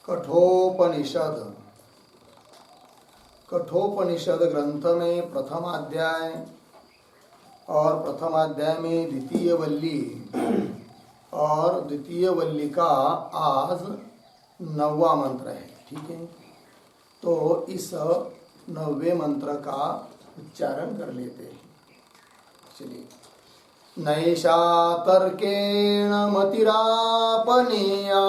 कठोपनिषद। कठोपनिषद ग्रंथ में प्रथम अध्याय और प्रथम अध्याय में द्वितीय वल्ली और द्वितीय वल्ली का आज 9वां मंत्र है। ठीक है, तो इस 9वें मंत्र का उच्चारण कर लेते हैं। चलिए। नैषा तर्केण मतिरापनीया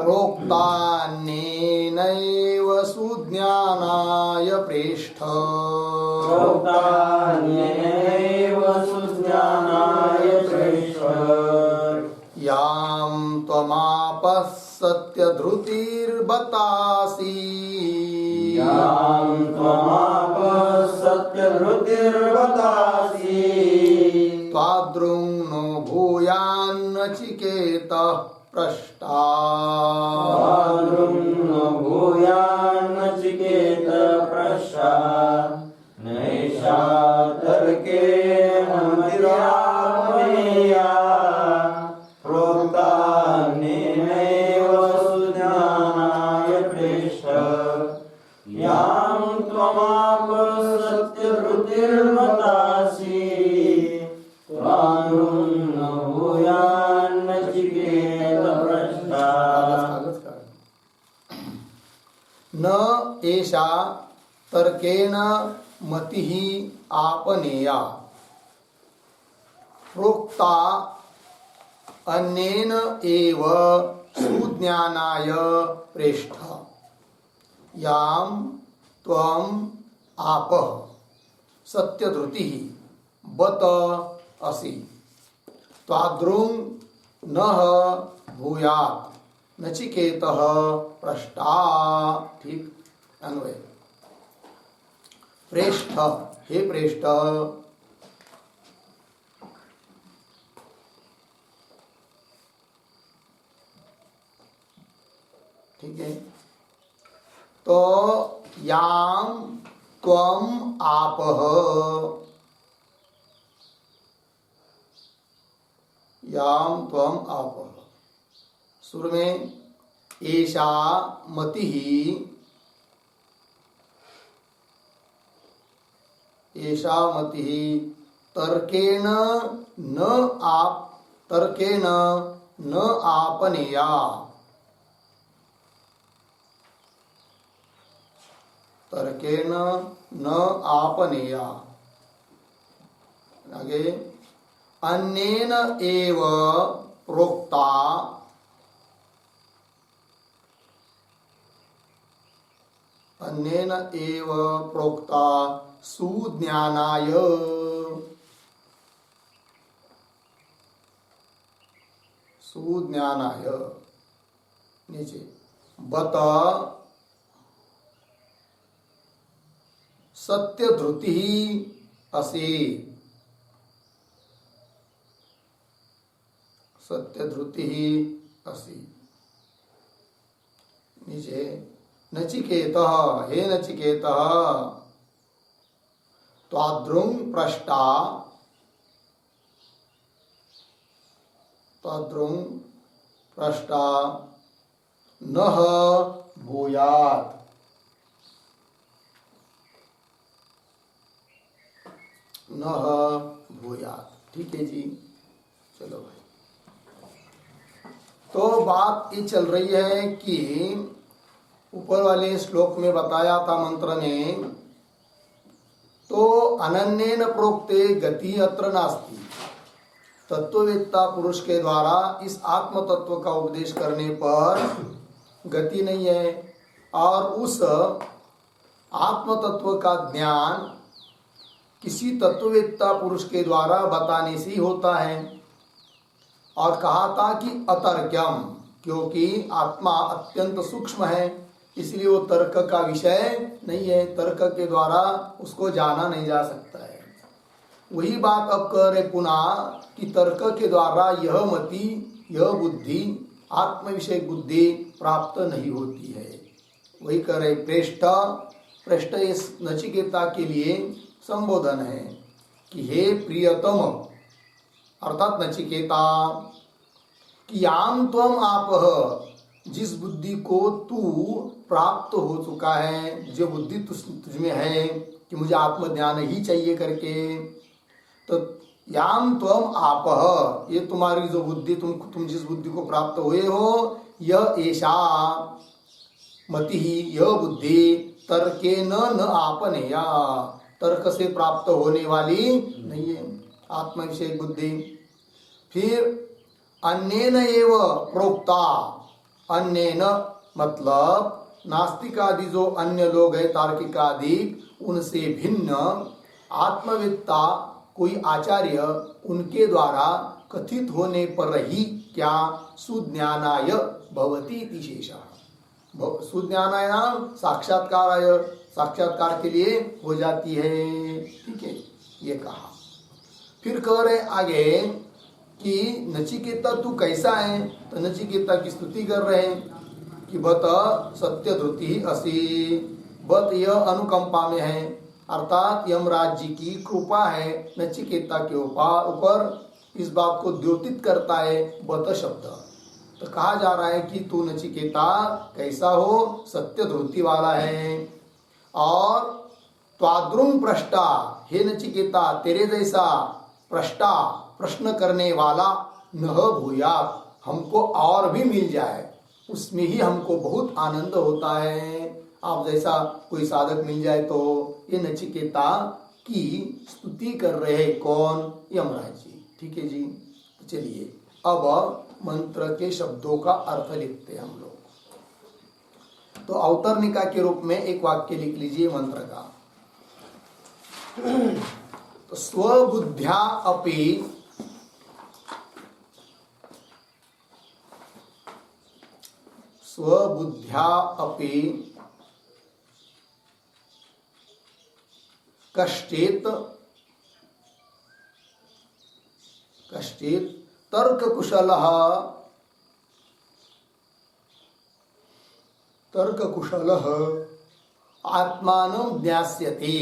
प्रोक्तान्येनैव सुज्ञानाय प्रेष्ठ यां त्वमापः सत्यधृतिर्बतासि त्वाद्रुं नो भूयान्नचिकेतः पृष्टा नैषा तर्केण मतिरापनीया प्रोक्तान्येनैव सुज्ञानाय प्रेष्ठ यां त्वमापः सत्यधृतिर्बतासि त्वाद्रुं न भूयान्नचिकेतः पृष्टा। न एषा तर्केण मतिः आपनेया प्रोक्ता अन्येन एव सुज्ञानाय प्रेष्ठ यां त्वम् आपः सत्यधृतिः बत असि त्वाद्रुं नः भूयात् नचिकेतः पृष्टा। ठीक, अन्वय। प्रेष्ठ, हे प्रेष्ठ, ठीक है, तो यां त्वम् आपः, यां त्वम् आपः, सुर में एषा मतिः, एषा मतिः तर्केण न आपनेया, तर्केण न आपनेया। आगे अन्येन एव प्रोक्ता, अन्येन एव प्रोक्ता सुज्ञानाय, सुज्ञानाय नीचे बत सत्यधृतिः असि, सत्यधृतिः असि नीचे नचिकेतः, हे नचिकेतः त्वाद्रुं पृष्टा, त्वाद्रुं पृष्टा नः भूयात्, नः भूयात्। ठीक है जी, चलो भाई। तो बात ये चल रही है कि ऊपर वाले श्लोक में बताया था मंत्र में, तो अनन्येन प्रोक्ते गति अत्र नास्ति। तत्ववेत्ता पुरुष के द्वारा इस आत्म तत्व का उपदेश करने पर गति नहीं है, और उस आत्म तत्व का ज्ञान किसी तत्ववेत्ता पुरुष के द्वारा बताने से ही होता है। और कहा था कि अतर्क्यम, क्योंकि आत्मा अत्यंत सूक्ष्म है, इसलिए वो तर्क का विषय नहीं है, तर्क के द्वारा उसको जाना नहीं जा सकता है। वही बात अब कह रहे पुनः कि तर्क के द्वारा यह मति, यह बुद्धि, आत्म विषय बुद्धि प्राप्त नहीं होती है। वही कह रहे प्रेष्ठ, पृष्ठ इस नचिकेता के लिए संबोधन है कि हे प्रियतम, अर्थात नचिकेता कि याम त्वम आपह, जिस बुद्धि को तू प्राप्त हो चुका है, जो बुद्धि तुझ में है कि मुझे आत्मज्ञान ही चाहिए करके, तो याम त्वम आपह, ये तुम्हारी जो बुद्धि, तुम जिस बुद्धि को प्राप्त हुए हो, यह ऐसा मति, यह बुद्धि तर्के न आपनेया, तर्क से प्राप्त होने वाली नहीं है आत्म विषय बुद्धि। फिर अन्येन एव प्रोक्ता, अन्येन मतलब नास्तिक आदि जो अन्य लोग है तार्किक आदि, उनसे भिन्न आत्मवेत्ता कोई आचार्य उनके द्वारा कथित होने पर ही क्या सुज्ञानाय भवति इति शेषः, सुज्ञानाय नाम साक्षात्काराय, साक्षात्कार के लिए हो जाती है। ठीक है, ये कहा। फिर कह रहे आगे कि नचिकेता तू कैसा है, तो नचिकेता की स्तुति कर रहे हैं कि बत सत्य धृति असि, बत यह अनुकंपा में है, अर्थात यमराज जी की कृपा है नचिकेता के ऊपर, इस बात को द्योतित करता है बत शब्द। तो कहा जा रहा है कि तू नचिकेता कैसा हो, सत्य धृति वाला है, और त्वाद्रुम प्रष्टा, हे नचिकेता तेरे जैसा प्रष्टा प्रश्न करने वाला न भूयात्, हमको और भी मिल जाए, उसमें ही हमको बहुत आनंद होता है। आप जैसा कोई साधक मिल जाए तो ये नचिकेता की स्तुति कर रहे हैं कौन, यमराज जी। ठीक है जी, चलिए अब मंत्र के शब्दों का अर्थ लिखते हैं हम लोग। तो अवतरणिका के रूप में एक वाक्य लिख लीजिए मंत्र का। तो स्वबुद्ध्या अपि कश्चित् तर्ककुशलः आत्मानं ज्ञास्यति,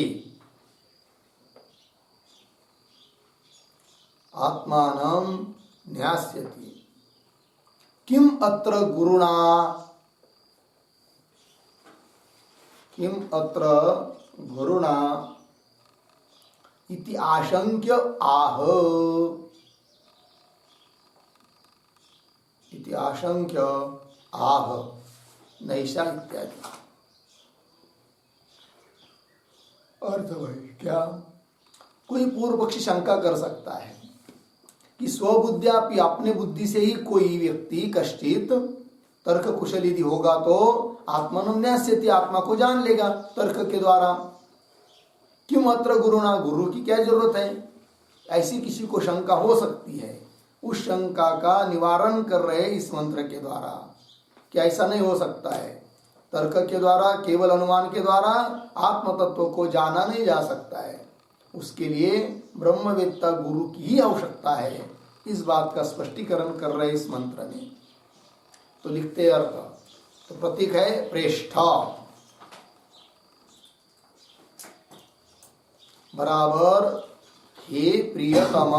किम अत्र गुरुणा इति आशंक्य आह नैषा इत्यादि। अर्थ भाई क्या, कोई पूर्व पक्षी शंका कर सकता है कि स्वबुद्ध्यापि, अपने बुद्धि से ही कोई व्यक्ति कश्चित तर्क कुशल यदि होगा तो आत्मन्यास्यति, आत्मा को जान लेगा तर्क के द्वारा। क्यों अत्र गुरुना, गुरु की क्या जरूरत है, ऐसी किसी को शंका हो सकती है। उस शंका का निवारण कर रहे इस मंत्र के द्वारा कि ऐसा नहीं हो सकता है, तर्क के द्वारा, केवल अनुमान के द्वारा आत्म तत्व को जाना नहीं जा सकता है, उसके लिए ब्रह्मवेत्ता गुरु की ही आवश्यकता है। इस बात का स्पष्टीकरण कर रहे इस मंत्र में। तो लिखते अर्थ, तो प्रतीक है प्रेष्ठ, बराबर हे प्रियतम,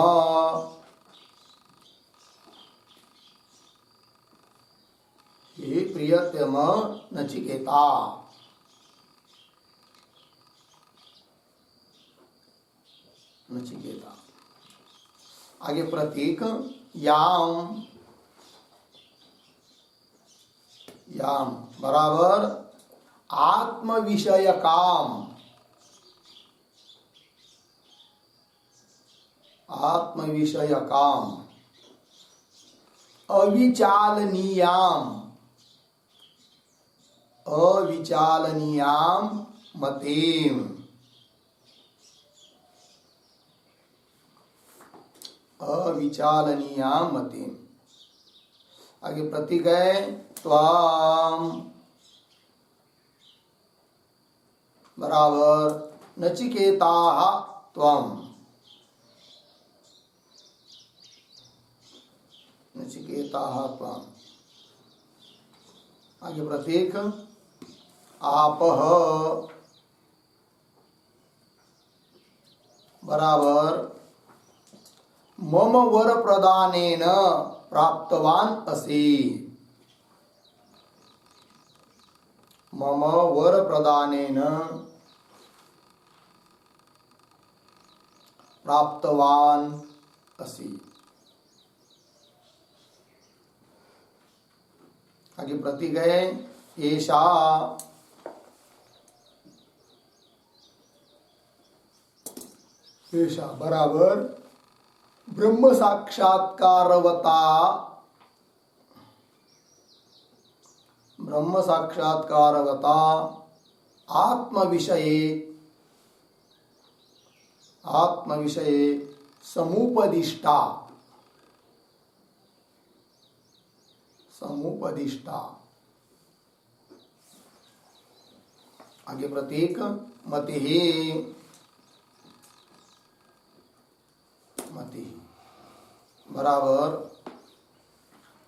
हे प्रियतम नचिकेता। नचिकेता आगे प्रतीक याम, याम बराबर आत्म विषय काम, आत्म विषय काम, अविचालनीयाम, अविचालनीयाम मतेम, अविचालनीयाम मतेम। आगे प्रतीक है त्वाम, बराबर नचिकेताः त्वम, नचिकेताः त्वम। आगे प्रतीक आपः, बराबर मम वर प्रदानेन प्राप्तवान असे. मम वर प्रदानेन प्राप्तवान असे. आगे प्रतीक है एषा एषा बराबर ब्रह्म साक्षात्कारवता आत्मविषये समुपदिष्टा आगे प्रतीक मति बराबर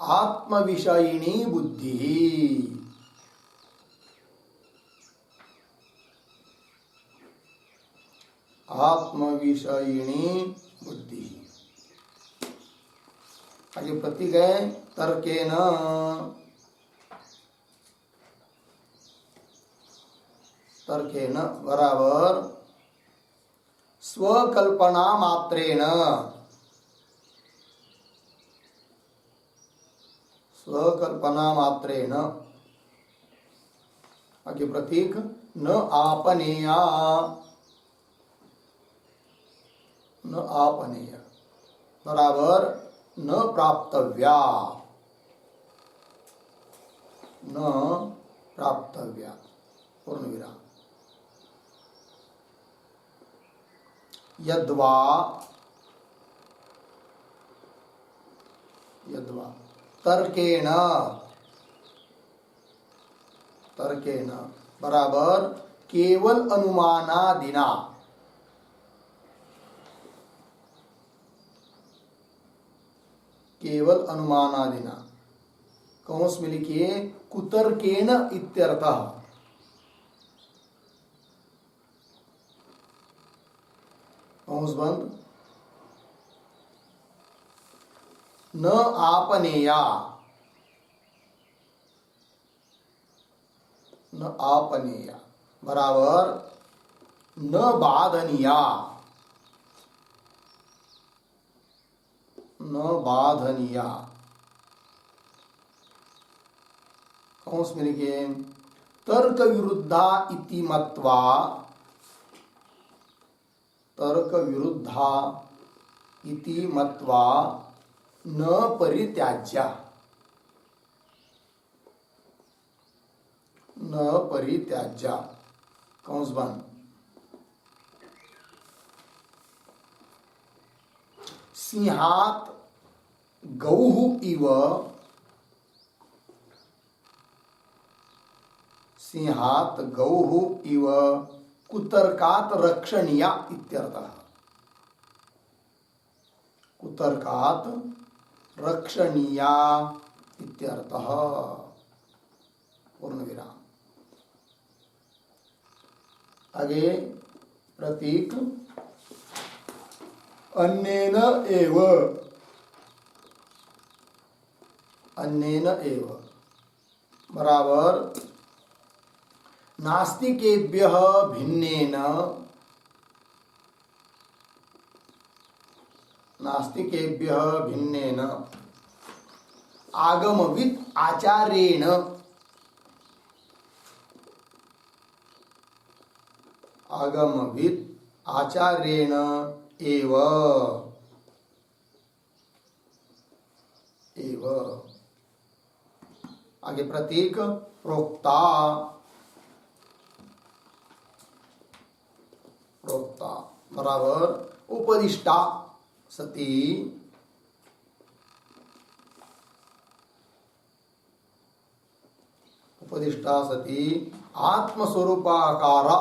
आत्मविषयिणी बुद्धि. आगे प्रतीक है तर्केन बराबर स्वकल्पना मात्रेण आगे प्रतीक न आपनेया बराबर न प्राप्तव्या. पूर्ण विराम. यद्वा तर्केण बराबर केवल अनुमानादिना. कौंस में लिखिए कुतर्केण इत्यर्थः. कौंस बंद. न आपनेया बराबर न बाधनीया. कौंस में लिखिए तर्क विरुद्धा इति मत्वा न परित्याज्या. कौंस बंद. सिंहात गौः इव कुतर्कात् रक्षणीया इत्यर्थः. पूर्ण विराम. आगे प्रतीक अन्येन एव बराबर नास्तिकेभ्यः भिन्नेन आगमविद आचार्येण एव आगे प्रतीक प्रोक्ता बराबर उपदिष्टा सती आत्मस्वरूपाकारा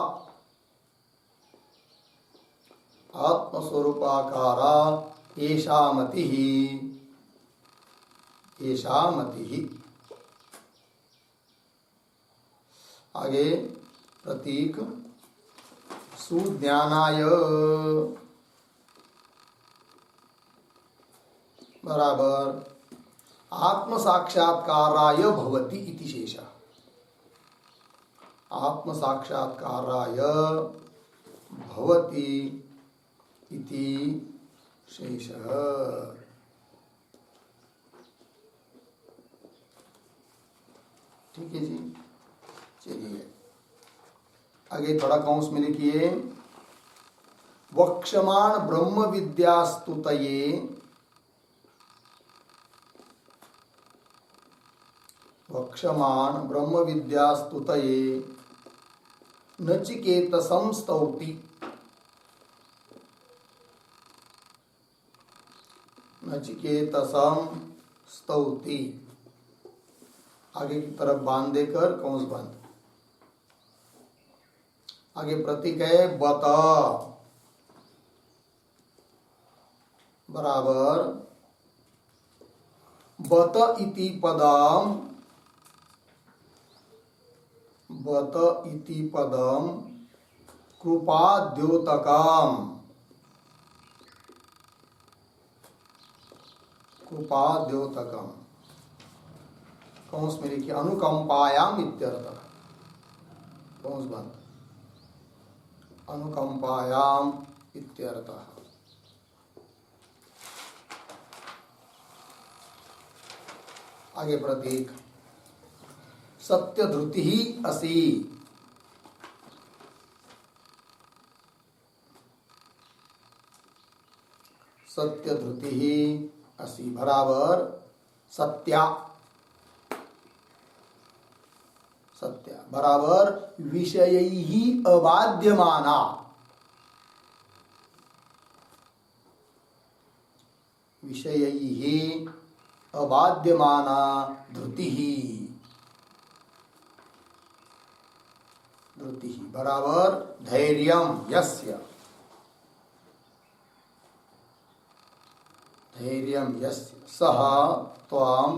एषा मतिः. आगे प्रतीक सुज्ञानाय बराबर आत्म साक्षात्काराय भवति इति शेषः। आत्म साक्षात्काराय भवति इति शेषः। ठीक है जी, चलिए आगे थोड़ा कौंस में लिखिए। वक्षमाण ब्रह्म विद्यास्तुतये वक्षमाण ब्रह्म विद्यास्तुतये नचिकेतसं स्तौति। नचिकेतसं स्तौति, आगे की तरफ बांध देकर कौंस बंद। आगे प्रतीक है बत, बराबर बत इति पदम, बत इति पदम कृपाद्योतकम, कृपाद्योतकम कौंस में लिखिए अनुकंपायाम इत्यर्थः। कौंस बंद। अनुकंपायाम इत्यर्थः। आगे प्रतीक सत्यधृति ही असि, सत्यधृति ही असि बराबर सत्या, सत्या बराबर विषयैहि अबाध्यमाना, विषयैहि अबाध्यमाना धृतिः, धृतिः बराबर धैर्यं यस्य, धैर्यं यस्य सः त्वां,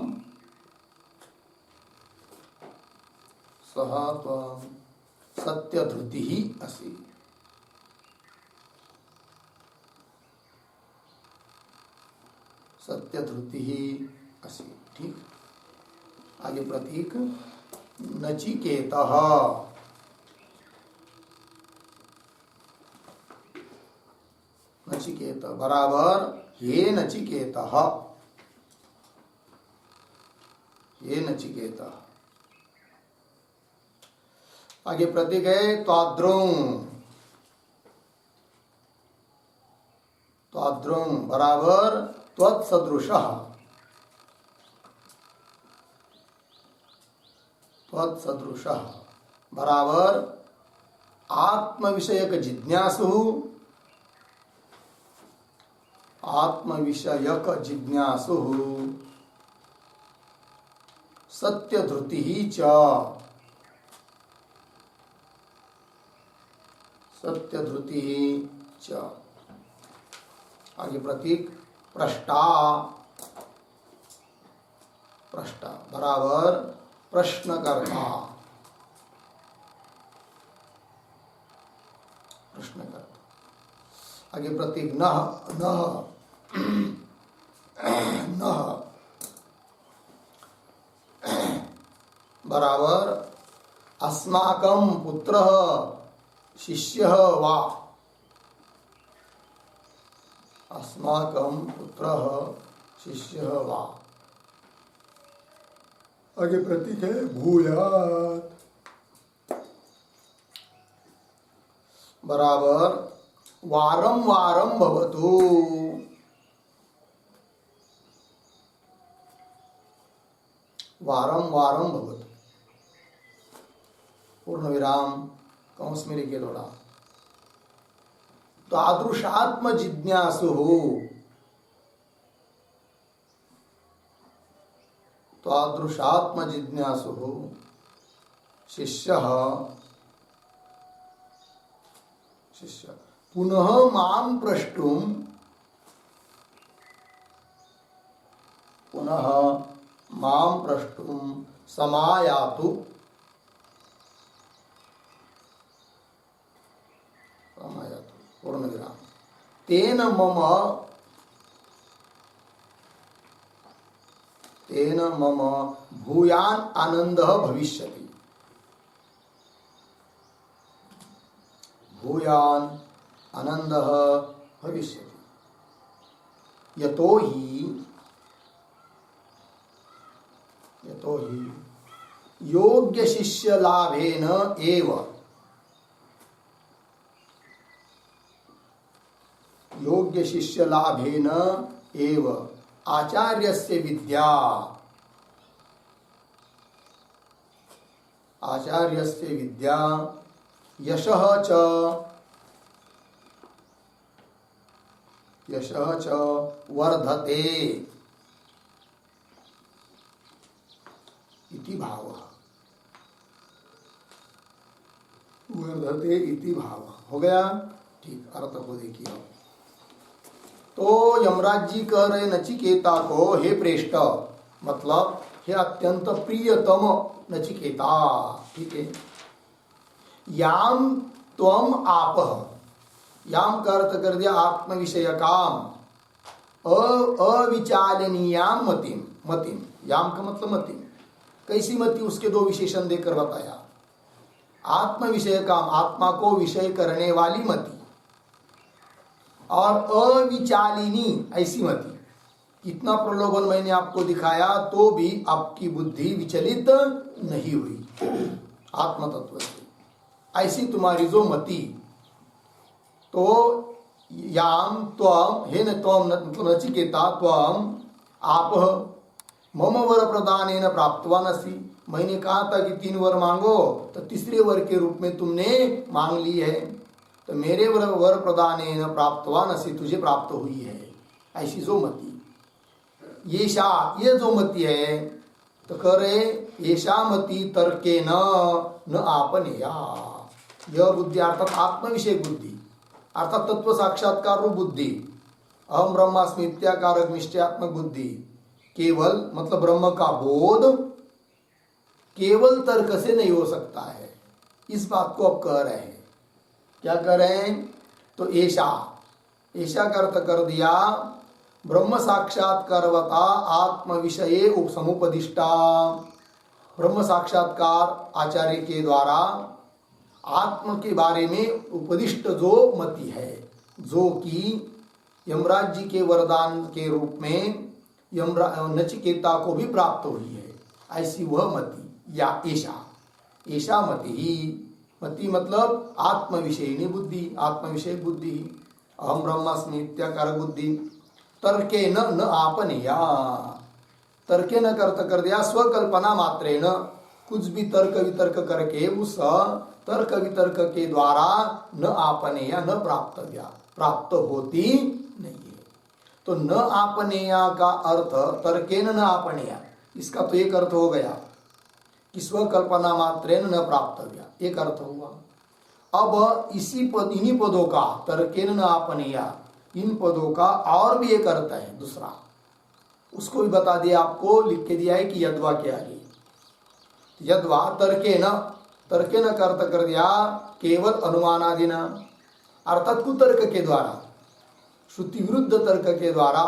सः त्वां सत्यधृतिः असि। सत्यधृतिः असि। ठीक, आगे प्रतीक नचिकेतः, नचिकेत बराबर हे नचिकेतः, हे नचिकेतः। आगे प्रतीक है त्वाद्रुं, त्वाद्रुं बराबर त्वत्सदृशः, त्वत्सदृशः बराबर आत्म विषयक जिज्ञासु, आत्म विषयक जिज्ञासु सत्यधृतिः च, सत्यधृतिः च। आगे प्रतीक प्रष्टा, प्रष्टा बराबर प्रश्नकर्ता, प्रश्नकर्ता। आगे प्रतीक नः, नः नः बराबर अस्माकं पुत्रः शिष्यः वा, अस्माकं पुत्रः शिष्यः वा। आगे प्रतीक है भूयात् बराबर वारं वारं भवतु, वारं वारं भवतु पूर्ण विराम कौंस में लिखिए थोड़ा। तादृशात्म जिज्ञासु, तादृशात्म जिज्ञासु शिष्यः, शिष्य पुनः मां प्रष्टुं, पुनः मां प्रष्टुं समायातु, समायातु पूर्ण विराम तेन मम, तेन मम भूयान आनंदः भविष्यति। भूयान आनंदः भविष्यति। यतो ही योग्य शिष्य लाभेन एव आचार्यस्य विद्या यशः च वर्धते इति भावः। वर्धते इति भावः हो गया। ठीक, अर्थ को देखिए। तो यमराज जी कह रहे नचिकेता को, हे प्रेष्ठ, मतलब हे अत्यंत प्रियतम नचिकेता, ठीक है, याम त्वम आपः, याम का अर्थ कर दिया आत्म विषय काम, अविचालनीयाम मतिम, याम का मतलब मतिम, कैसी मति, उसके दो विशेषण देकर बताया। आत्म विषय काम, आत्मा को विषय करने वाली मति, और अविचालिनी ऐसी मति। कितना प्रलोभन मैंने आपको दिखाया तो भी आपकी बुद्धि विचलित नहीं हुई आत्म तत्व से, ऐसी तुम्हारी जो मति। तो याम त्वम, हे न त्वम मतलब नचिकेता, त्वम आप मम वर प्रदानेन प्राप्तवान असि, मैंने कहा था कि 3 वर मांगो, तो तीसरे वर के रूप में तुमने मांग ली है। तो मेरे वर प्रदानेन प्राप्तवान असि, तुझे प्राप्त हुई है, ऐसी जो मति। ये जो मति है, तो कह रहे येषा मति तर्के न आपनेया, यह बुद्धि अर्थात आत्म विषय बुद्धि, अर्थात तत्व साक्षात्कार रूप बुद्धि, अहम ब्रह्मास्मि इत्याकारक निश्चयात्मक बुद्धि, केवल मतलब ब्रह्म का बोध केवल तर्क से नहीं हो सकता है। इस बात को अब कह रहे हैं। क्या कह रहे हैं? तो ऐशा का अर्थ कर दिया ब्रह्म साक्षात्कारवता आत्म विषये उपसमुपदिष्टा, ब्रह्म साक्षात्कार आचार्य के द्वारा आत्म के बारे में उपदिष्ट जो मति है, जो कि यमराज जी के वरदान के रूप में नचिकेता को भी प्राप्त हुई है, ऐसी वह मति या ऐशा मति ही। मति मतलब आत्म विषयिनी बुद्धि, आत्म विषय बुद्धि, अहम ब्रह्मास्मि इत्याकार बुद्धि। तर्के न आपनेया, तर्के न कर दिया स्वकल्पना मात्रेण, कुछ भी तर्क वितर्क करके उस तर्क वितर्क के द्वारा न आपनेया, न प्राप्तव्या, प्राप्त होती नहीं है। तो न आपनेया का अर्थ तर्केन न आपनेया, इसका तो एक अर्थ हो गया कि स्वकल्पना मात्रेण न प्राप्तव्या, एक अर्थ हुआ। अब इन्हीं पदों का तर्केन न आपनेया, इन पदों का और भी एक अर्थ है दूसरा, उसको भी बता दिया, आपको लिख के दिया है कि यद्वा के आगे। यद्वा तर्केन का अर्थ कर दिया केवल अनुमानादिना, अर्थात कुतर्क के द्वारा, श्रुति विरुद्ध तर्क के द्वारा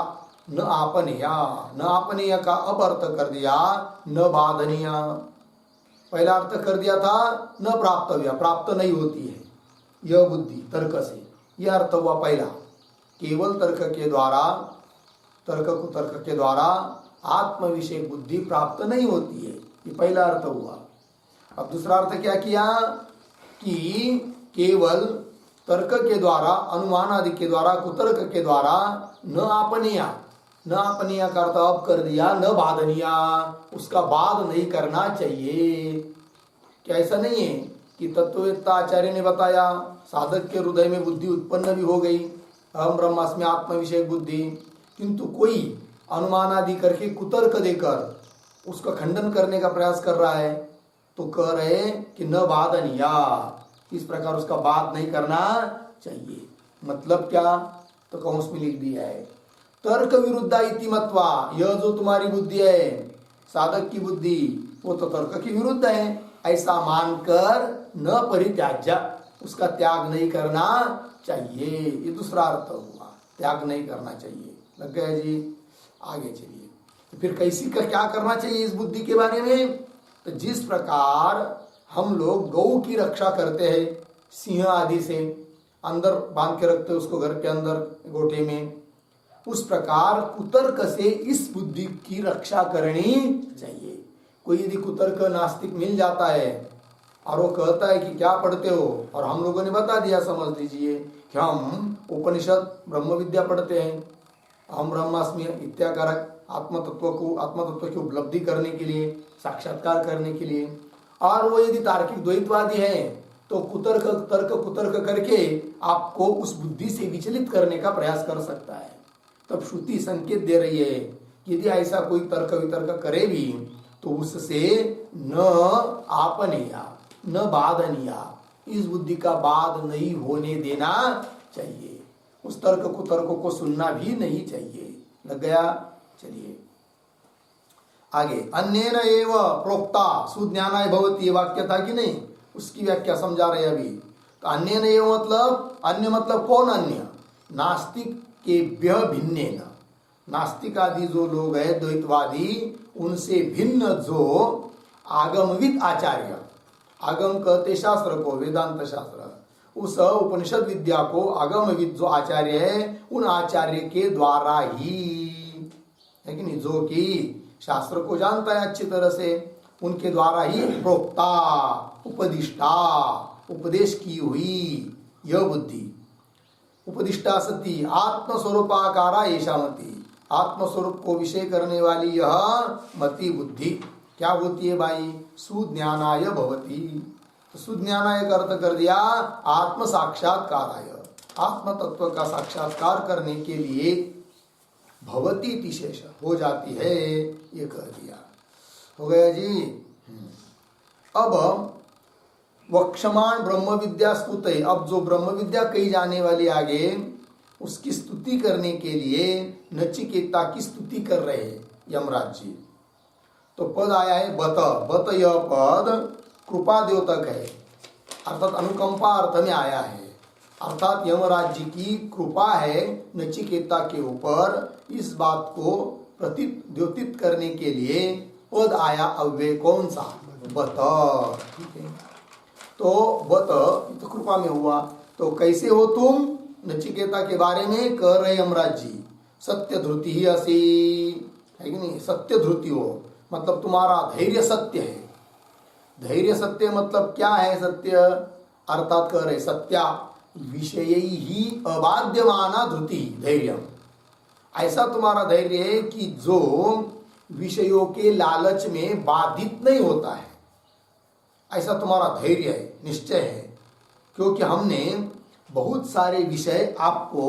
न आपनेया, न आपनेया का अब अर्थ कर दिया न बाधनीया। पहला अर्थ कर दिया था न प्राप्तव्या, प्राप्त नहीं होती है यह बुद्धि तर्क से, यह अर्थ हुआ पहला। केवल तर्क के द्वारा, तर्क कुतर्क के द्वारा आत्म विषय बुद्धि प्राप्त नहीं होती है, ये पहला अर्थ हुआ। अब दूसरा अर्थ क्या किया कि केवल तर्क के द्वारा, अनुमान आदि के द्वारा, कुतर्क के द्वारा न आपनेया, न आपनेया का अर्थ अब कर दिया न बाधनीया, उसका बाध नहीं करना चाहिए। क्या ऐसा नहीं है कि तत्ववेत्ता आचार्य ने बताया साधक के हृदय में बुद्धि उत्पन्न भी हो गई, अहम ब्रह्मास्मि आत्म विषय बुद्धि, किंतु कोई अनुमान आदि करके कुतर्क देकर उसका खंडन करने का प्रयास कर रहा है, तो कह रहे कि न बाधनीया, इस प्रकार उसका बात नहीं करना चाहिए। मतलब क्या? तो कौंस में लिख दिया है तर्क विरुद्धा इति मत्वा, यह जो तुम्हारी बुद्धि है साधक की बुद्धि, वो तो तर्क की विरुद्ध है, ऐसा मानकर न परित्याज्य, उसका त्याग नहीं करना चाहिए। ये दूसरा अर्थ हुआ, त्याग नहीं करना चाहिए। लग गया जी? आगे चलिए। तो फिर कैसी का क्या करना चाहिए इस बुद्धि के बारे में? तो जिस प्रकार हम लोग गौ की रक्षा करते हैं सिंह आदि से, अंदर बांध के रखते हैं उसको घर के अंदर गोठे में, उस प्रकार कुतर्क से इस बुद्धि की रक्षा करनी चाहिए। कोई यदि कुतर्क नास्तिक मिल जाता है और वो कहता है कि क्या पढ़ते हो, और हम लोगों ने बता दिया, समझ लीजिए कि हम उपनिषद ब्रह्म विद्या पढ़ते हैं, हम ब्रह्मास्मि इत्याकारक आत्मतत्व की उपलब्धि करने के लिए, साक्षात्कार करने के लिए, और वो यदि तार्किक द्वैतवादी है तो कुतर्क करके आपको उस बुद्धि से विचलित करने का प्रयास कर सकता है। तब श्रुति संकेत दे रही है कि यदि ऐसा कोई तर्क वितर्क करे भी तो उससे न आपनेया न बाधनिया, इस बुद्धि का बाध नहीं होने देना चाहिए, उस तर्क कुतर्कों को सुनना भी नहीं चाहिए। लग गया? चलिए आगे। अन्येन एव प्रोक्ता सुज्ञानाय भवति, ये वाक्य था कि नहीं, उसकी व्याख्या समझा रहे अभी। तो अन्येन एव मतलब, अन्य मतलब कौन अन्य? नास्तिक के भिन्नेन, नास्तिक आदि जो लोग हैं द्वैतवादी, उनसे भिन्न जो आगमविद आचार्य, आगम कहते शास्त्र को, वेदांत शास्त्र, उस उपनिषद विद्या को आगमविद जो आचार्य है, उन आचार्य के द्वारा ही है कि नहीं, जो कि शास्त्र को जानता है अच्छी तरह से, उनके द्वारा ही प्रोक्ता, उपदिष्टा, उपदेश की हुई यह बुद्धि, उपदिष्टा सती आत्मस्वरूपाकारा ऐसा मति, आत्मस्वरूप को विषय करने वाली यह मति बुद्धि क्या होती है भाई? सुज्ञानाय भवति। तो सुज्ञानाय का अर्थ कर दिया आत्म साक्षात्काराय, आत्म तत्व का साक्षात्कार करने के लिए भवती तिशेष हो जाती है, ये कह दिया। हो गया जी। अब वक्षमान ब्रह्म विद्या स्तुते, अब जो ब्रह्म विद्या कही जाने वाली आगे, उसकी स्तुति करने के लिए नचिकेता की स्तुति कर रहे हैं यमराज जी। तो पद आया है बत, बत यह पद कृपा द्योतक है, अर्थात अनुकंपा अर्थ में आया है, अर्थात यमराज जी की कृपा है नचिकेता के ऊपर, इस बात को द्योतित करने के लिए पद आया अव्यय कौन सा? बत। ठीक है, तो बत तो कृपा में हुआ। तो कैसे हो तुम? नचिकेता के बारे में कह रहे यमराज जी, सत्य ध्रुति ही असी, है कि नहीं, सत्य ध्रुति हो, मतलब तुम्हारा धैर्य सत्य है। धैर्य सत्य मतलब क्या है? सत्य अर्थात कह रहे सत्या विषय ही अबाध्यमाना धृति धैर्य, ऐसा तुम्हारा धैर्य है कि जो विषयों के लालच में बाधित नहीं होता है, ऐसा तुम्हारा धैर्य है, निश्चय है। क्योंकि हमने बहुत सारे विषय आपको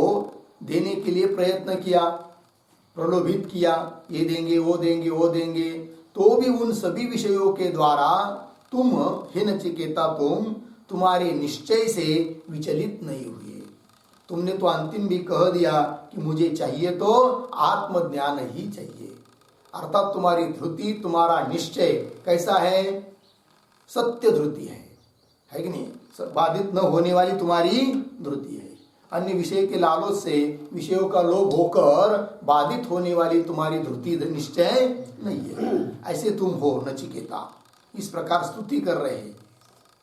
देने के लिए प्रयत्न किया, प्रलोभित किया, ये देंगे वो देंगे वो देंगे, तो भी उन सभी विषयों के द्वारा तुम हे नचिकेता तुम्हारे निश्चय से विचलित नहीं हुए। तुमने तो अंतिम भी कह दिया कि मुझे चाहिए तो आत्मज्ञान ही चाहिए, अर्थात तुम्हारी धृति, तुम्हारा निश्चय कैसा है? सत्य धृति है कि नहीं, बाधित न होने वाली तुम्हारी धृति है। अन्य विषय के लालच से, विषयों का लोभ होकर बाधित होने वाली तुम्हारी धृति निश्चय नहीं है, ऐसे तुम हो नचिकेता। इस प्रकार स्तुति कर रहे हैं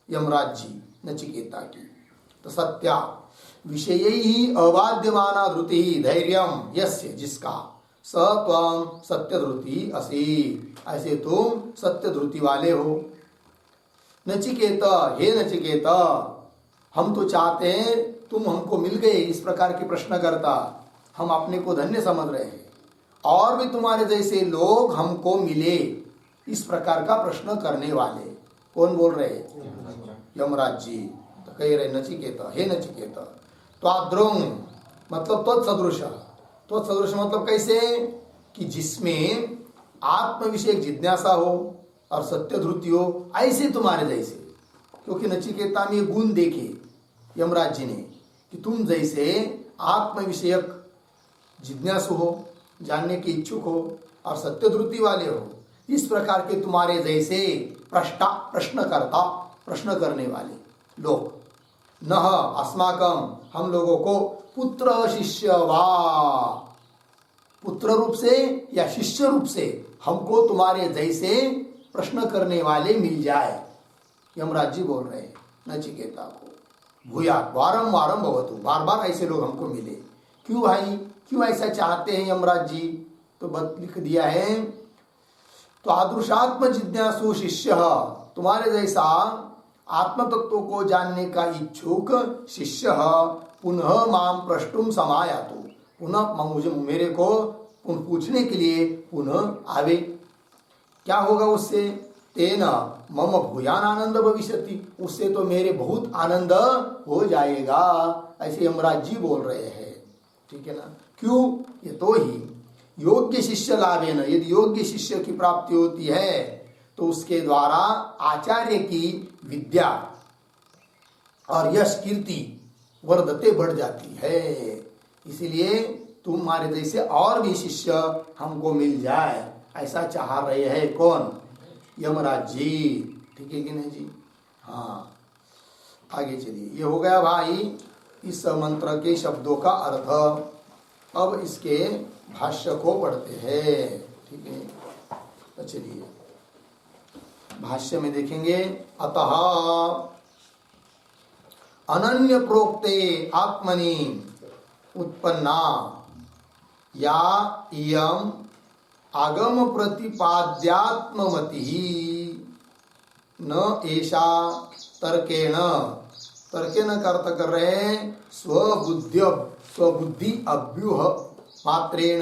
यमराज जी नचिकेता की। तो सत्या विषय ही अबाध्यमाना धृति धैर्यम यस्य, जिसका स त्वं सत्य धृति असी, ऐसे तुम सत्य धृति वाले हो। नचिकेता, हे नचिकेता, हम तो चाहते हैं तुम हमको मिल गए, इस प्रकार के प्रश्न करता, हम अपने को धन्य समझ रहे हैं, और भी तुम्हारे जैसे लोग हमको मिले, इस प्रकार का प्रश्न करने वाले कौन बोल रहे? यमराज जी। तो कह रहे नचिकेता, हे नचिकेता, त्वाद्रुम मतलब त्वत्सदृश, त्वत्सदृश मतलब कैसे? कि जिसमें आत्म विषय जिज्ञासा हो और सत्य धृति हो, ऐसे तुम्हारे जैसे। क्योंकि नचिकेता में गुण देखे यमराज जी ने कि तुम जैसे आत्म विषयक जिज्ञासु हो, जानने के इच्छुक हो और सत्य धृति वाले हो, इस प्रकार के तुम्हारे जैसे प्रश्नकर्ता, प्रश्न करने वाले लोग। नह अस्माकम, हम लोगों को पुत्र शिष्य वा, पुत्र रूप से या शिष्य रूप से हमको तुम्हारे जैसे प्रश्न करने वाले मिल जाए। यमराज जी बोल रहे हैं नचिकेता को, भूयात् वारम वारम भवतु, बार बार ऐसे लोग हमको मिले। क्यों भाई, क्यों ऐसा चाहते हैं यमराज जी? तो लिख दिया है, तो आदृशात्म जिज्ञासु शिष्य, तुम्हारे जैसा आत्म तत्व को जानने का इच्छुक शिष्य पुनः माम प्रष्टुम समायातु, पुनः मुझे मेरे को पूछने के लिए पुनः आवे। क्या होगा उससे? तेन मम भूयान आनंद भविष्यति, उससे तो मेरे बहुत आनंद हो जाएगा। ऐसे यमराज जी बोल रहे हैं, ठीक है ना। क्यों? ये तो ही योग्य शिष्य लाभे न, यदि योग्य शिष्य की प्राप्ति होती है तो उसके द्वारा आचार्य की विद्या और यश कीर्ति वर्धते बढ़ जाती है। इसीलिए तुम्हारे जैसे और भी शिष्य हमको मिल जाए, ऐसा चाह रहे हैं कौन? यमराज जी, ठीक है कि नहीं जी? हाँ, आगे चलिए। ये हो गया भाई इस मंत्र के शब्दों का अर्थ। अब इसके भाष्य को पढ़ते हैं, ठीक है। तो चलिए भाष्य में देखेंगे, अतः अनन्य प्रोक्ते आत्मनि उत्पन्ना या इयम आगम प्रतिपाद्यात्ममति न एषा तर्केण, तर्केण का अर्थ कर रहे हैं स्वबुद्धि अभ्यूह मात्रेण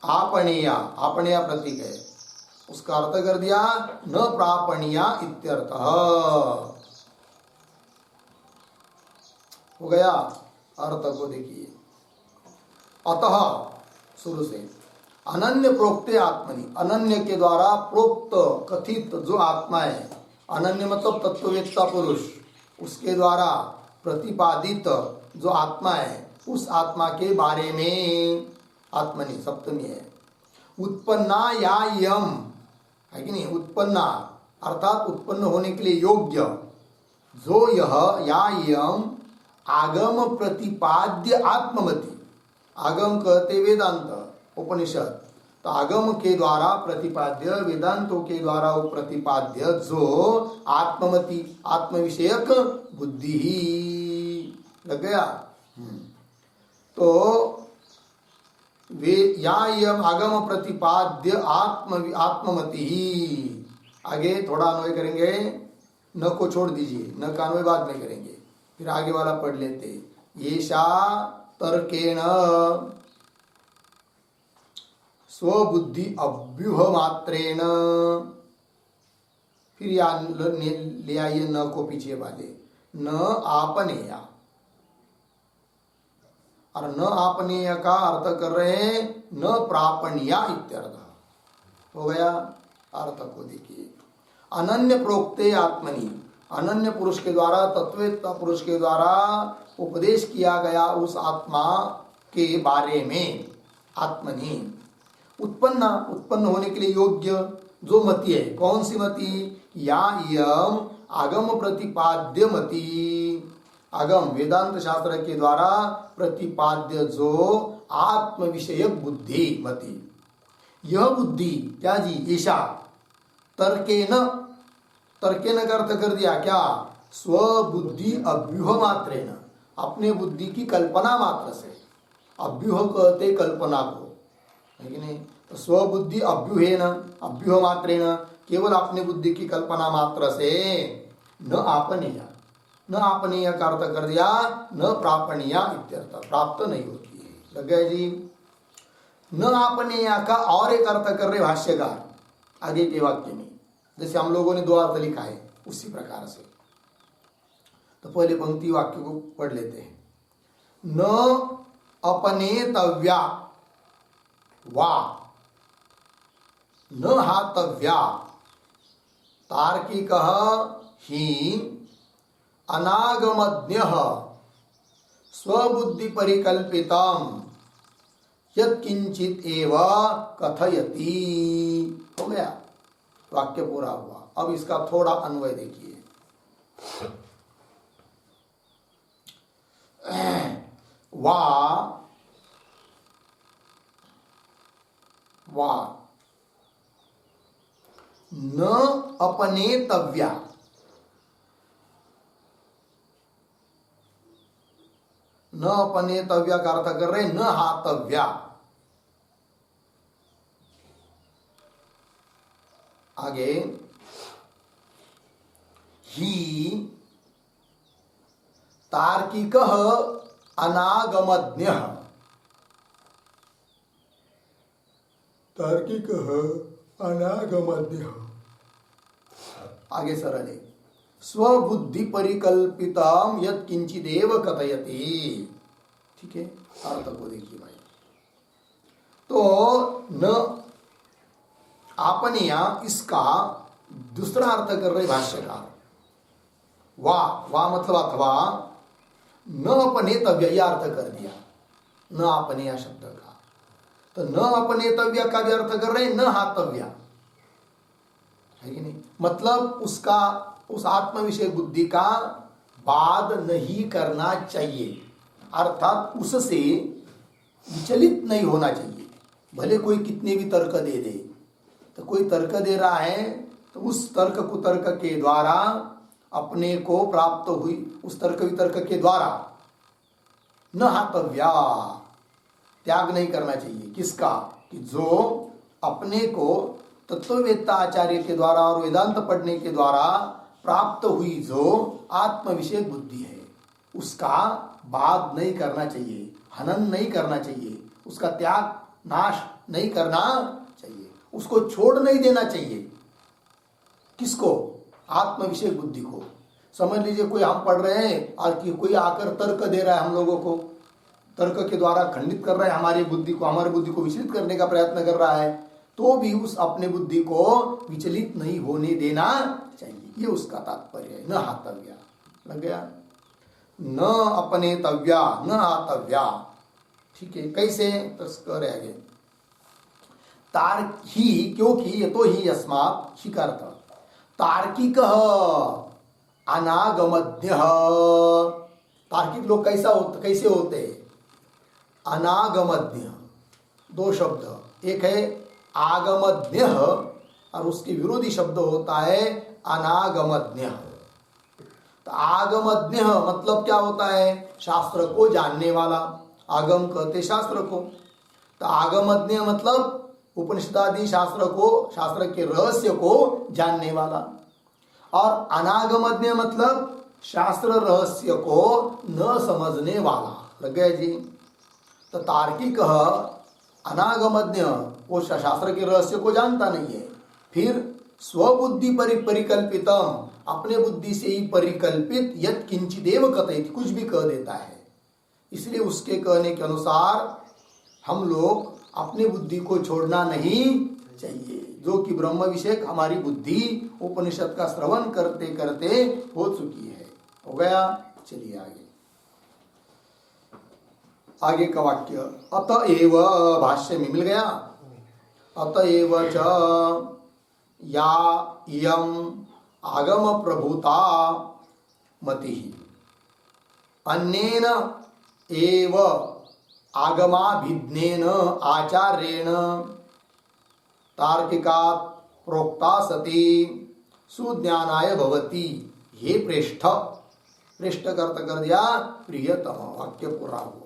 आपणीया, आपणीया प्रतीक है, उसका अर्थ कर दिया न प्रापणीया इत्यर्थः। हो गया? अर्थ को देखिए, अतः शुरू से अनन्य प्रोक्ते आत्मनि, अनन्य के द्वारा प्रोक्त कथित जो आत्मा है, अनन्य मतलब तत्ववेत्ता पुरुष, उसके द्वारा प्रतिपादित जो आत्मा है, उस आत्मा के बारे में, आत्मनि सप्तमी है, उत्पन्ना या यम, है कि नहीं? उत्पन्ना अर्थात उत्पन्न होने के लिए योग्य, जो यह या यम आगम प्रतिपाद्य आत्ममति, आगम कहते वेदांत उपनिषद, तो आगम के द्वारा प्रतिपाद्य, वेदांतों के द्वारा वो प्रतिपाद्य जो आत्ममति, आत्म विषयक बुद्धि ही लग गया। तो वे या यम आगम प्रतिपाद्य आत्ममति ही, आगे थोड़ा अन्वय करेंगे, न को छोड़ दीजिए, न का अन्वय बाद में करेंगे, फिर आगे वाला पढ़ लेते। येषा तर्केण स्वबुद्धि अभ्यूह मात्रेण, फिर या ले आइए न को पीछे वाले, न आपनेया, और न आपनेय का अर्थ कर रहे हैं न प्रापणिया इत्यर्थ। हो गया? अर्थ को देखिए, अनन्य प्रोक्ते आत्मनि, अनन्य पुरुष के द्वारा, तत्वेत्ता पुरुष के द्वारा उपदेश किया गया उस आत्मा के बारे में, आत्मनि उत्पन्न, उत्पन्न होने के लिए योग्य जो मति है, कौन सी मति? या यम आगम प्रतिपाद्य मति, आगम वेदांत शास्त्र के द्वारा प्रतिपाद्य जो आत्म विषयक बुद्धि मति, यह बुद्धि क्या जी? ईशा तर्केन, तर्केन का अर्थ कर दिया क्या? स्वबुद्धि अभ्यूह मात्रेन, अपने बुद्धि की कल्पना मात्र से, अभ्यूह कहते कल्पना को, है कि नहीं? तो स्वबुद्धि अभ्यूहेन, अभ्यूह मात्रेन, केवल अपने बुद्धि की कल्पना मात्र से, न आपनीय, न आपनीय का अर्थ कर दिया न प्रापणीया इत्यर्थ, प्राप्त नहीं होती है। लग गया जी? न आपनीय का और एक अर्थ कर रहे भाष्यकार आगे के वाक्य में, जैसे हम लोगों ने दो अर्थ लिखा है उसी प्रकार से। तो पहले पंक्ति वाक्य को पढ़ लेते हैं। न अपनेतव्या वा न हातव्या तार्किकः हि अनागमज्ञः स्वबुद्धि परिकल्पितम् यत्किंचित एव कथयति। हो गया? वाक्य पूरा हुआ। अब इसका थोड़ा अन्वय देखिए। वा वा न अपनेतव्या, न अपनेतव्या का अर्थ कर रहे न हातव्या। आगे ही तार्किक अनागमज्ञ, तार्किक अनागमज्ञ। आगे सरल है, स्वबुद्धि परिकल्पितम यत् किंचिदेव कथयति। ठीक है, अर्थ को देखिए भाई। तो न आपने यहां इसका दूसरा अर्थ कर रहे भाष्यकार, वा मतलब अथवा न अपनेतव्य, यह अर्थ कर दिया न अपने शब्द का। तो न अपनेतव्य का भी अर्थ कर रहे न हातव्य, है कि नहीं? मतलब उसका, उस आत्म विषय बुद्धि का बाद नहीं करना चाहिए, अर्थात उससे विचलित नहीं होना चाहिए। भले कोई कितने भी तर्क दे दे, तो कोई तर्क दे रहा है तो उस तर्क कुतर्क के द्वारा अपने को प्राप्त हुई, उस तर्क वितर्क के द्वारा न हातव्या, त्याग नहीं करना चाहिए। किसका? कि जो अपने को तत्ववेत्ता आचार्य के द्वारा और वेदांत पढ़ने के द्वारा प्राप्त हुई जो आत्म विषय बुद्धि है, उसका बाध नहीं करना चाहिए, हनन नहीं करना चाहिए, उसका त्याग नाश नहीं करना चाहिए, उसको छोड़ नहीं देना चाहिए। किसको? आत्म विषय बुद्धि को। समझ लीजिए कोई हम पढ़ रहे हैं और कोई आकर तर्क दे रहा है, हम लोगों को तर्क के द्वारा खंडित कर रहा है, हमारी बुद्धि को, हमारी बुद्धि को विचलित करने का प्रयत्न कर रहा है, तो भी उस अपने बुद्धि को विचलित नहीं होने देना चाहिए। ये उसका तात्पर्य है, न हातव्या। लग गया? न अपनेतव्या न हातव्या। ठीक है, कैसे? तो कर आगे तार्क ही, क्योंकि ये तो ही अस्मात् ही का अर्थ तार्किक अनागमज्ञ। तार्किक लोग कैसे होते हैं? अनागमज्ञ। दो शब्द, एक है आगमज्ञ और उसके विरोधी शब्द होता है अनागमज्ञ। तो आगमज्ञ मतलब क्या होता है? शास्त्र को जानने वाला। आगम कहते शास्त्र को। तो आगमज्ञ मतलब उपनिषदादि शास्त्र को, शास्त्र के रहस्य को जानने वाला। और अनागमज्ञ मतलब शास्त्र रहस्य को न समझने वाला। लग गया जी? तो तार्किक अनागमज्ञ, वो शास्त्र के रहस्य को जानता नहीं है, फिर स्वबुद्धि परिकल्पितम, अपने बुद्धि से ही परिकल्पित यत् किंचिदेव कथयति, कुछ भी कह देता है। इसलिए उसके कहने के अनुसार हम लोग अपनी बुद्धि को छोड़ना नहीं चाहिए, जो कि ब्रह्म विषयक हमारी बुद्धि उपनिषद का श्रवण करते करते हो चुकी है। हो गया? चलिए आगे का वाक्य। अतएव, भाष्य में मिल गया। अतएव च या इयम् आगम प्रभूता मतिः अन्येन एव आगमाभिज्ञेन आचार्येण तार्किकात् प्रोक्ता सती सुज्ञानाय भवति। हे प्रेष्ठ, प्रेष्ठ कर्त कर दिया प्रियतम। वाक्य पूरा हुआ।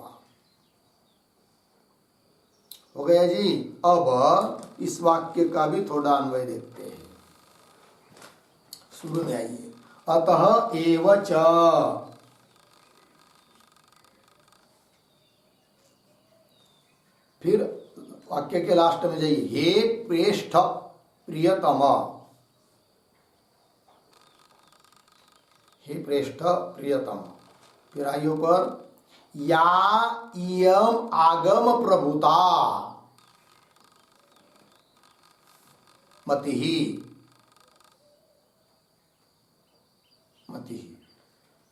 हो गया जी? अब इस वाक्य का भी थोड़ा अन्वय देखते हैं। शुरू में आइए, अतः एव च, फिर वाक्य के लास्ट में जाइए, हे प्रेष्ठ प्रियतम। हे प्रेष्ठ प्रियतम। फिर आइए ऊपर, या इयम आगम प्रभुता मतिहि।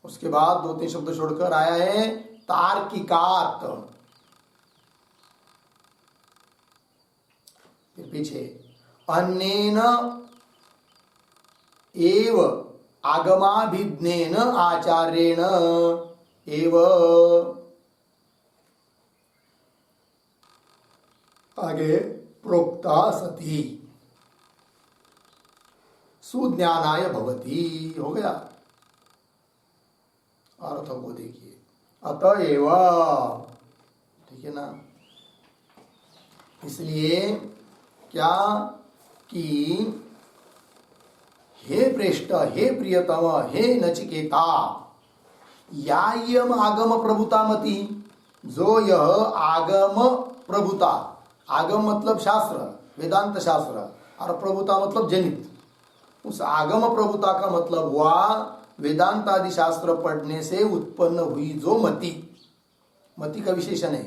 उसके बाद दो तीन शब्द छोड़कर आया है तार्किकात। फिर पीछे अन्येन एव आगमाभिज्ञेन आचार्येण एव। आगे प्रोक्ता सती सुज्ञानाय भवती। हो गया। अर्थ को देखिए, अतएव, ठीक है ना। इसलिए क्या कि हे प्रेष्ठ, हे प्रियतम, हे नचिकेता, यायम आगम प्रभुतामति, जो यह आगम प्रभुता, आगम मतलब शास्त्र, वेदांत शास्त्र, और प्रभुता मतलब जनित, उस आगम प्रभुता का मतलब हुआ वेदांत आदि शास्त्र पढ़ने से उत्पन्न हुई जो मति। मति का विशेषण है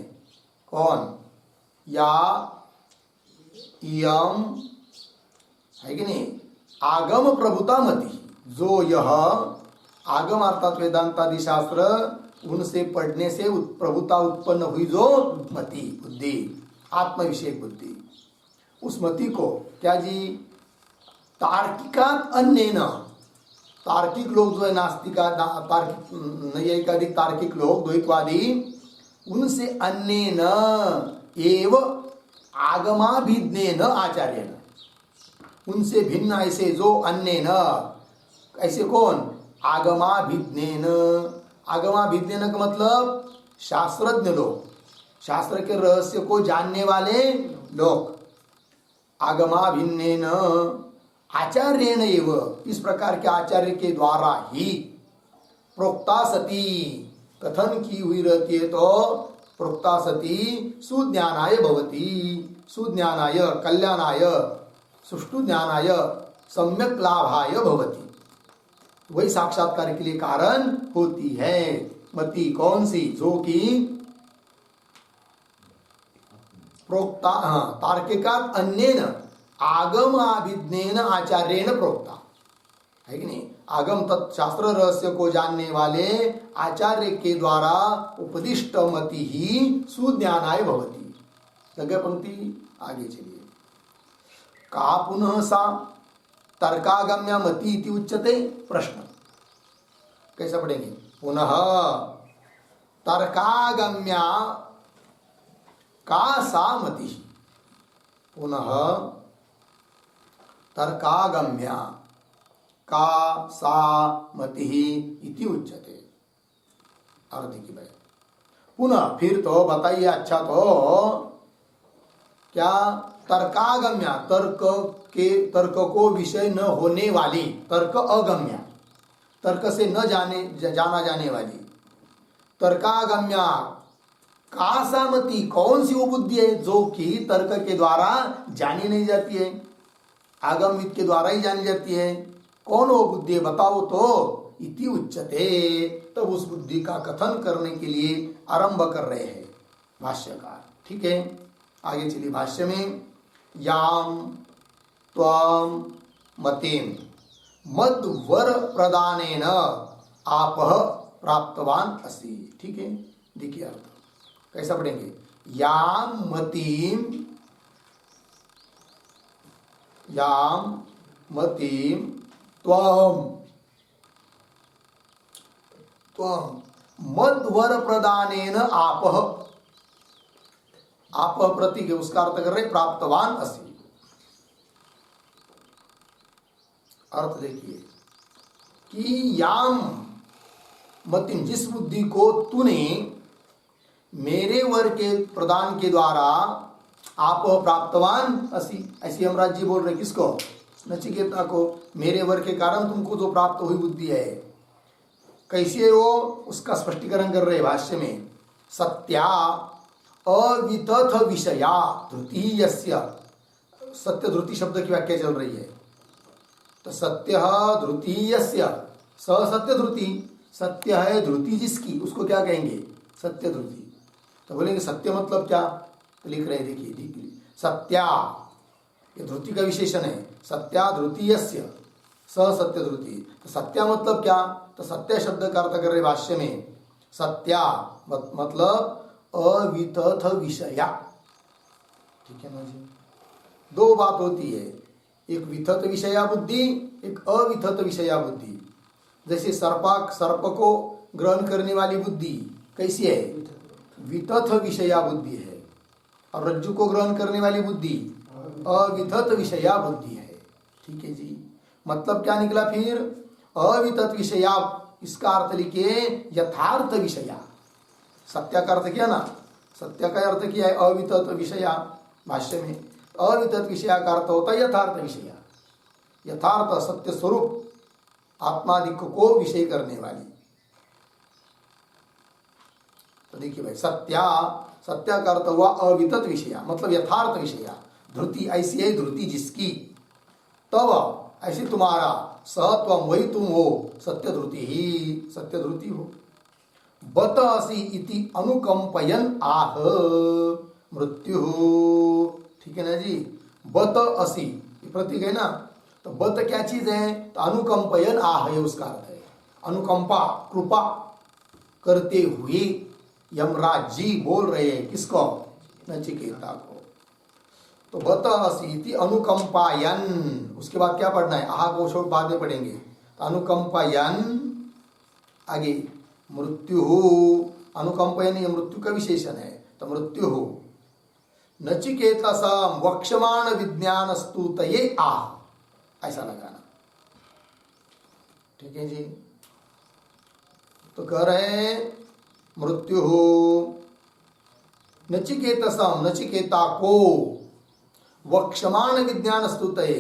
कौन? या इयम, है कि नहीं? आगम प्रभुता मति, जो यह आगम अर्थात वेदांत आदि शास्त्र, उनसे पढ़ने से प्रभुता उत्पन्न हुई जो मति, बुद्धि, आत्म विषयक बुद्धि, उस मति को क्या जी? तार्किकात अन्येन, तार्किक लोग जो है नास्तिका, तार्किक नैयायिकादिक तार्किक लोग, द्वैतवादी, उनसे अन्येन एव आगमाभिज्ञेन आचार्येण, उनसे भिन्न ऐसे जो अन्येन, ऐसे कौन? आगमाभिज्ञेन। आगमाभिज्ञेन का मतलब शास्त्रज्ञ लोग, शास्त्र के रहस्य को जानने वाले लोग। आगमाभिज्ञेन आचार्येण एव, इस प्रकार के आचार्य के द्वारा ही प्रोक्ता सती, कथन की हुई रहती है, तो प्रोक्ता सती सुज्ञानाय भवती, सुज्ञानाय, कल्याणाय, सुष्ठु ज्ञानाय, सम्यक लाभाय भवती, वही साक्षात्कार के लिए कारण होती है। मति कौन सी? जो कि प्रोक्ता, तार्किकात अन्येन आगमाभिज्ञेन आचार्येण प्रोक्ता, है कि नहीं? आगम तत् शास्त्र रहस्य को जानने वाले आचार्य के द्वारा उपदिष्ट मति ही सुज्ञानाय भवती। लगे पंक्ति, आगे चलिए। का पुनः सा तर्कागम्या मति इति उच्यते? प्रश्न कैसा पढ़ेंगे? पुनः तर्कागम्या का सा मति, पुनः तर्कागम्या का सा मति इति उच्यते। अर्थ की भाई पुनः, फिर तो बताइए। अच्छा, तो क्या तर्कागम्या, तर्क को विषय न होने वाली, तर्क अगम्या, तर्क से न जाना जाने वाली, तर्कागम्या का सा मति, कौन सी वो बुद्धि है जो कि तर्क के द्वारा जानी नहीं जाती है, आगमित के द्वारा ही जानी जाती है? कौन वो बुद्धि है बताओ तो? इति उच्यते, तब उस बुद्धि का कथन करने के लिए आरंभ कर रहे हैं भाष्यकार। ठीक है, आगे चलिए भाष्य में। याम त्वाम मतिम मद्वर प्रदानेन आपह प्राप्तवान असि। ठीक है, देखिए अर्थ कैसा पढ़ेंगे? याम मतिम, याम मतिम त्वम, त्वम मद्वर प्रदानेन आपह, आपह प्रतीक है, उसका अर्थ कर रहे प्राप्तवान असि। अर्थ देखिए कि याम मतिम, जिस बुद्धि को तूने मेरे वर के प्रदान के द्वारा आप प्राप्तवान असि, ऐसी यमराज जी बोल रहे किसको? नचिकेता को। मेरे वर के कारण तुमको जो प्राप्त हुई बुद्धि है, कैसी है वो? उसका स्पष्टीकरण कर रहे भाष्य में। सत्या अवितथ विषया धृतीयस्य, सत्य धृति शब्द की व्याख्या चल रही है, तो सत्य धृतीयस्य, सत्य धृति, सत्य है धृति जिसकी, उसको क्या कहेंगे? सत्य धृति। तो बोलेंगे सत्य मतलब क्या? तो लिख रहे देखिए, देखिए सत्या, ये धृति का विशेषण है। सत्या धृतीयस्य, सत्य धृति। तो सत्या मतलब क्या? तो सत्य शब्द का अर्थ कर रहे भाष्य में। सत्या मतलब अवितथ विषया। ठीक है ना जी? दो बात होती है, एक वितथ विषया बुद्धि, एक अवितथ विषया बुद्धि। जैसे सर्प को ग्रहण करने वाली बुद्धि कैसी है? वितथ विषया बुद्धि है, और रज्जु को ग्रहण करने वाली बुद्धि अवितत विषया बुद्धि है। ठीक है जी, मतलब क्या निकला फिर? अवितत विषया, इसका अर्थ लिखिए यथार्थ विषया। सत्य का अर्थ किया ना, सत्य का अर्थ किया है अवितत विषया भाष्य में। अवितत विषया का अर्थ होता है यथार्थ विषया, यथार्थ सत्य स्वरूप आत्मादिक को विषय करने वाली। तो देखिए भाई, सत्या का अर्थ हुआ अवितत विषया, मतलब यथार्थ विषया। धृति, ऐसी है धृति जिसकी, तब ऐसी तुम्हारा, सहत्वम, वही तुम हो, सत्य धृति ही सत्य धृति हो। बत असि इति अनुकंपयन आह मृत्यु। ठीक है ना जी, बत असि प्रतीक है ना, तो बत क्या चीज है? तो अनुकंपयन आह है उसका अर्थ है, अनुकंपा, कृपा करते हुए यमराज जी बोल रहे हैं किसको? नचिकेता को। तो बत असी अनुकंपायन, उसके बाद क्या पढ़ना है? आहा को छोड़ बाद में पढ़ेंगे। तो अनुकंपायन, आगे मृत्यु, अनुकंपायन ये मृत्यु का विशेषण है, तो मृत्यु नचिकेतस वक्षमाण विज्ञान स्तुतये आह, ऐसा लगाना। ठीक है जी, तो कह रहे मृत्यु नचिकेतसम, नचिकेता को वक्षमाण विज्ञान स्तुतये,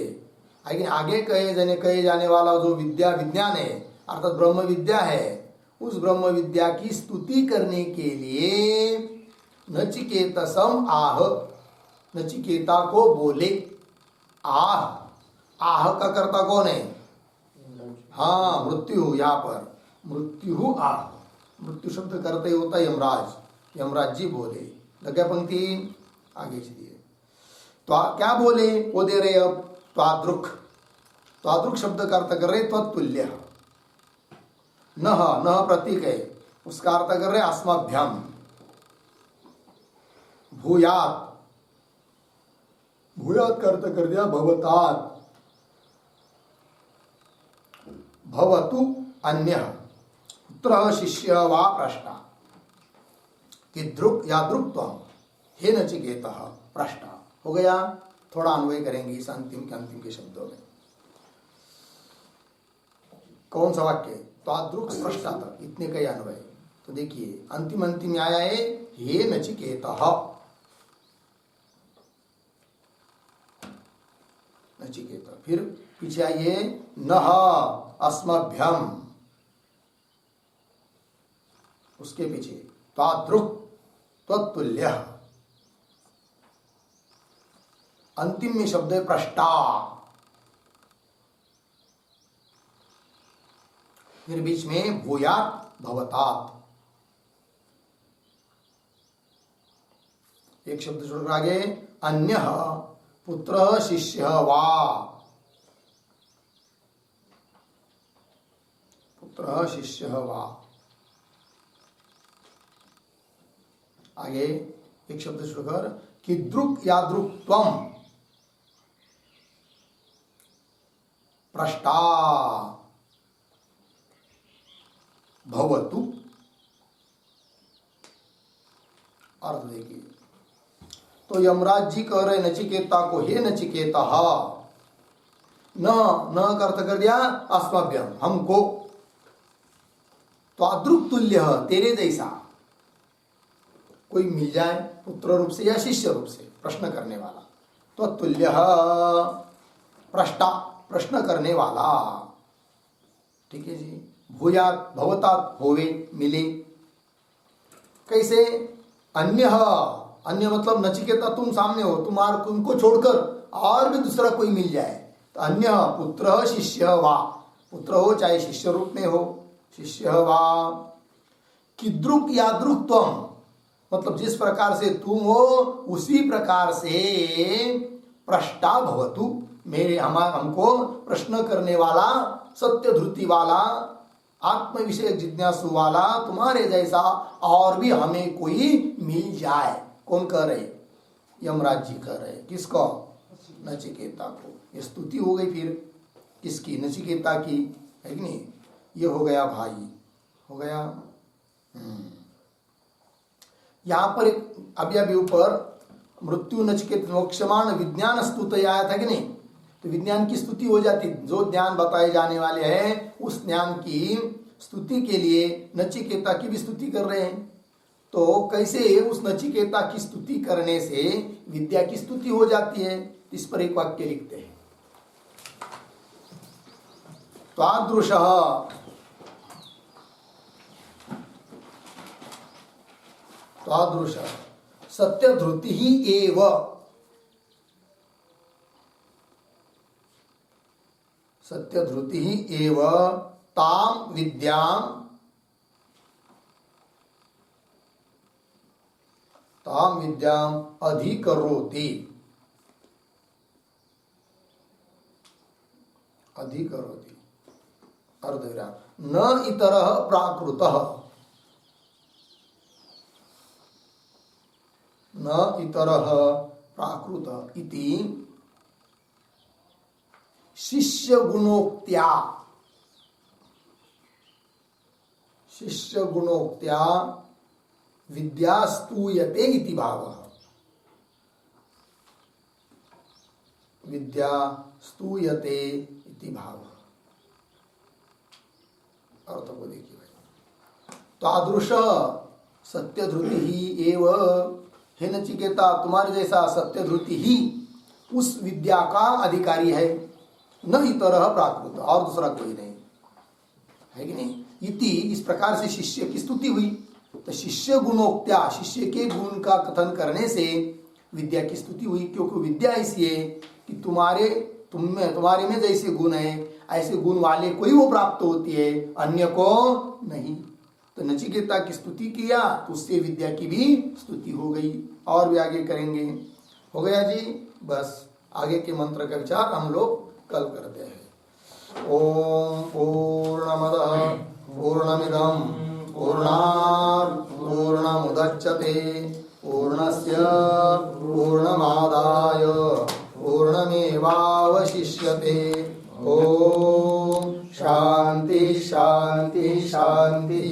आगे कहे जाने वाला जो विद्या, विज्ञान है अर्थात ब्रह्म विद्या है, उस ब्रह्म विद्या की स्तुति करने के लिए नचिकेतसम आह, नचिकेता को बोले। आह, आह का कर्ता कौन है? हाँ, मृत्यु। यहाँ पर मृत्यु आह, मृत्यु शब्द करते होता है यमराज, यमराज जी बोले। लगा पंक्ति, आगे चलिए। तो क्या बोले? वो दे रहे अब त्वादृक्, त्वादृक् शब्द का अर्थ कर रहे त्वतुल्य। नह, नह प्रतीक है, उसका अर्थ कर रहे अस्मभ्यम। भूयात, भूयात का अर्थ कर दिया भवतात। भवतु अन्य, पुत्र शिष्य वा प्रश्न, कि द्रुक या द्रुक्त्वम हे नचिकेता प्रश्न हो गया। थोड़ा अन्वय करेंगे इस अंतिम के शब्दों में। कौन सा वाक्य? त्वादृक् स्पष्टा तक, इतने का अन्वय। तो देखिए अंतिम में आया है हे नचिकेता, नचिकेता। फिर पीछे आइए नह अस्मभ्यम, उसके पीछे त्वादृक् त्वतुल्य। अंतिम में शब्द है प्रष्टा। फिर बीच में भूयात भवतात। एक शब्द छोड़कर आगे अन्य पुत्र शिष्य वा, पुत्र शिष्य वा। आगे एक शब्द छोड़कर कि द्रुक या द्रुक्त्वम प्रष्टा भवतु। अर्थ देखिए, तो यमराज जी कह रहे नचिकेता को हे नचिकेता, न का अर्थ कर दिया अस्मभ्यम, हमको। तो अद्रुक तुल्य, तेरे जैसा कोई मिल जाए पुत्र रूप से या शिष्य रूप से, प्रश्न करने वाला। तो तुल्य प्रष्टा, प्रश्न करने वाला। ठीक है जी। भूयात भवतात, होवे, मिले। कैसे? अन्य, अन्य मतलब नचिकेता तुम सामने हो, तुम्हारे तुमको छोड़कर और भी दूसरा कोई मिल जाए तो अन्य पुत्र शिष्य वा, पुत्र हो चाहे शिष्य रूप में हो, शिष्य वा। किद्रुक या द्रुक्त्वम मतलब जिस प्रकार से तुम हो उसी प्रकार से प्रष्टा भवतु, मेरे हमको प्रश्न करने वाला, सत्य धृति वाला, आत्म विषय जिज्ञासु वाला तुम्हारे जैसा और भी हमें कोई मिल जाए। कौन कह रहे? यमराज जी कह रहे। किसको? नचिकेता को। ये स्तुति हो गई फिर किसकी? नचिकेता की, है कि नहीं? ये हो गया भाई, हो गया। यहाँ पर एक अभी ऊपर मृत्यु नचिकेत मोक्षमान विज्ञान स्तुति आया था कि नहीं, तो विज्ञान की स्तुति हो जाती। जो ज्ञान बताए जाने वाले हैं उस ज्ञान की स्तुति के लिए नचिकेता की भी स्तुति कर रहे हैं। तो कैसे उस नचिकेता की स्तुति करने से विद्या की स्तुति हो जाती है, इस पर एक वाक्य लिखते हैं। तादृश सत्यधृति ही एव, सत्यधृति ही एव ताम विद्याम अधिकरोति, अधिकरोति अर्धविराम न इतरः प्राकृतः, न इतरः प्राकृत इति शिष्य गुणोक्त्या, शिष्य गुणोक्त्या विद्या स्तूयते इति भावः, विद्या स्तूयते इति भावः। अर्थ को देखिए भाई। तादृश सत्यधृति ही एव, हे नचिकेता तुम्हारे जैसा सत्यधृति ही उस विद्या का अधिकारी है, न इतरः प्राकृत, और दूसरा कोई नहीं है कि नहीं। इति इस प्रकार से शिष्य की स्तुति हुई। तो शिष्य गुणोक्त्या, शिष्य के गुण का कथन करने से विद्या की स्तुति हुई, क्योंकि विद्या ऐसी है कि तुम्हारे में जैसे गुण है ऐसे गुण वाले को ही वो प्राप्त होती है, अन्य को नहीं। तो नचिकेता की स्तुति किया तो उससे विद्या की भी स्तुति हो गई। और भी आगे करेंगे, हो गया जी। बस आगे के मंत्र का विचार हम लोग कल करते हैं। ओम पूर्णमदः पूर्णमिदं पूर्णात् पूर्णमुदच्यते पूर्णस्य पूर्णमादाय पूर्णमेवावशिष्यते। ओम शांति शांति शांति।